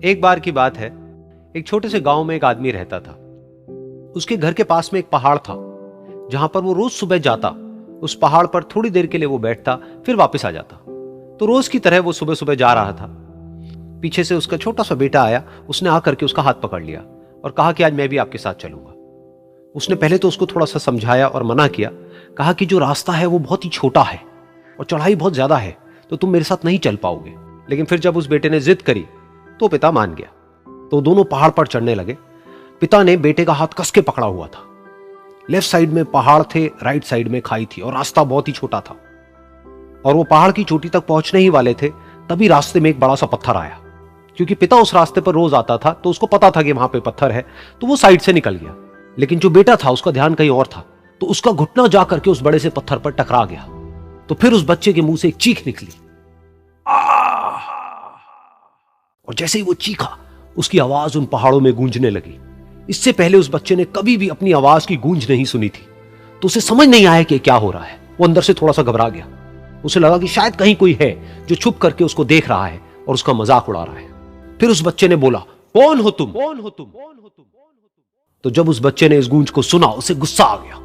एक बार की बात है, एक छोटे से गांव में एक आदमी रहता था। उसके घर के पास में एक पहाड़ था जहां पर वो रोज सुबह जाता। उस पहाड़ पर थोड़ी देर के लिए वो बैठता, फिर वापस आ जाता। तो रोज की तरह वो सुबह सुबह जा रहा था। पीछे से उसका छोटा सा बेटा आया। उसने आकर के उसका हाथ पकड़ लिया और कहा कि आज मैं भी आपके साथ चलूंगा। उसने पहले तो उसको थोड़ा सा समझाया और मना किया। कहा कि जो रास्ता है वो बहुत ही छोटा है और चढ़ाई बहुत ज्यादा है, तो तुम मेरे साथ नहीं चल पाओगे। लेकिन फिर जब उस बेटे ने जिद करी तो पिता मान गया। तो दोनों पहाड़ पर चढ़ने लगे। पिता ने बेटे का हाथ कस के पकड़ा हुआ था। लेफ्ट साइड में पहाड़ थे, राइट साइड में खाई थी और रास्ता बहुत ही छोटा था। और वो पहाड़ की चोटी तक पहुंचने ही वाले थे, तभी रास्ते में एक बड़ा सा पत्थर आया। क्योंकि पिता उस रास्ते पर रोज आता था तो उसको पता था कि वहां पे पत्थर है, तो वो साइड से निकल गया। लेकिन जो बेटा था उसका ध्यान कहीं और था, तो उसका घुटना जाकर के उस बड़े से पत्थर पर टकरा गया। तो फिर उस बच्चे के मुंह से एक चीख निकली। और जैसे ही वो चीखा, उसकी आवाज उन पहाड़ों में गूंजने लगी। इससे पहले उस बच्चे ने कभी भी अपनी आवाज की गूंज नहीं सुनी थी, तो उसे समझ नहीं आया कि क्या हो रहा है। वो अंदर से थोड़ा सा घबरा गया। उसे लगा कि शायद कहीं कोई है जो छुप करके उसको देख रहा है और उसका मजाक उड़ा रहा है। फिर उस बच्चे ने बोला, कौन हो तुम? कौन हो तुम? तो जब उस बच्चे ने इस गूंज को सुना, उसे गुस्सा आ गया।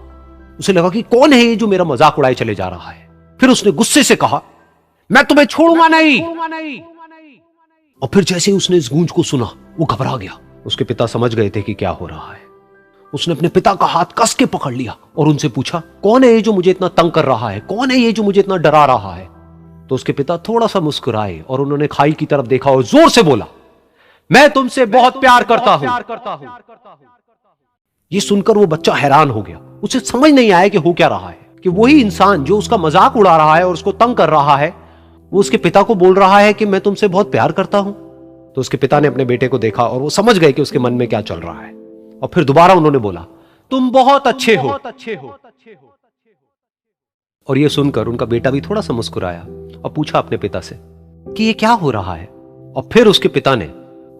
उसे लगा कि कौन है ये जो मेरा मजाक उड़ाए चले जा रहा है। फिर उसने गुस्से से कहा, मैं तुम्हें छोड़ूंगा नहीं। और फिर जैसे ही उसने इस गूंज को सुना, वो घबरा गया। उसके पिता समझ गए थे कि क्या हो रहा है। उसने अपने पिता का हाथ कस के पकड़ लिया और उनसे पूछा, कौन है ये जो मुझे इतना तंग कर रहा है? कौन है ये जो मुझे इतना डरा रहा है? तो उसके पिता थोड़ा सा मुस्कुराए और उन्होंने खाई की तरफ देखा और जोर से बोला, मैं तुमसे बहुत प्यार करता हूं। ये सुनकर वो बच्चा हैरान हो गया। उसे समझ नहीं आया कि हो क्या रहा है, कि वही इंसान जो उसका मजाक उड़ा रहा है और उसको तंग कर रहा है, वो उसके पिता को बोल रहा है कि मैं तुमसे बहुत प्यार करता हूं। तो उसके पिता ने अपने बेटे को देखा और वो समझ गए कि उसके मन में क्या चल रहा है। और फिर दोबारा उन्होंने बोला, तुम बहुत अच्छे हो। और ये सुनकर उनका बेटा भी थोड़ा सा मुस्कुराया और पूछा अपने पिता से कि ये क्या हो रहा है। और फिर उसके पिता ने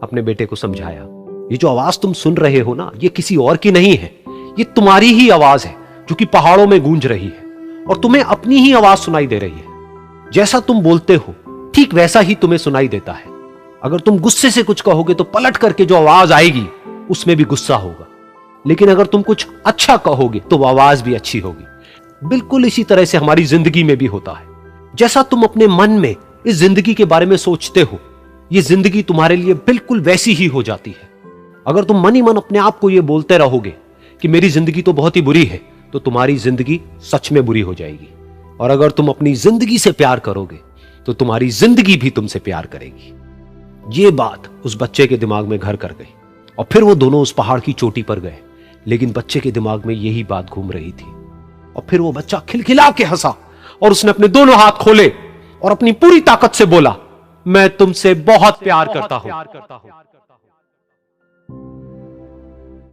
अपने बेटे को समझाया, ये जो आवाज तुम सुन रहे हो ना, ये किसी और की नहीं है, ये तुम्हारी ही आवाज है जो कि पहाड़ों में गूंज रही है और तुम्हें अपनी ही आवाज सुनाई दे रही है। जैसा तुम बोलते हो ठीक वैसा ही तुम्हें सुनाई देता है। अगर तुम गुस्से से कुछ कहोगे तो पलट करके जो आवाज आएगी उसमें भी गुस्सा होगा, लेकिन अगर तुम कुछ अच्छा कहोगे तो वो आवाज भी अच्छी होगी। बिल्कुल इसी तरह से हमारी जिंदगी में भी होता है। जैसा तुम अपने मन में इस जिंदगी के बारे में सोचते हो, ये जिंदगी तुम्हारे लिए बिल्कुल वैसी ही हो जाती है। अगर तुम मन ही मन अपने आप को ये बोलते रहोगे कि मेरी जिंदगी तो बहुत ही बुरी है, तो तुम्हारी जिंदगी सच में बुरी हो जाएगी। और अगर तुम अपनी जिंदगी से प्यार करोगे तो तुम्हारी जिंदगी भी तुमसे प्यार करेगी। ये बात उस बच्चे के दिमाग में घर कर गई और फिर वो दोनों उस पहाड़ की चोटी पर गए। लेकिन बच्चे के दिमाग में यही बात घूम रही थी। और फिर वो बच्चा खिलखिला के हंसा और उसने अपने दोनों हाथ खोले और अपनी पूरी ताकत से बोला, मैं तुमसे बहुत प्यार करता हूं।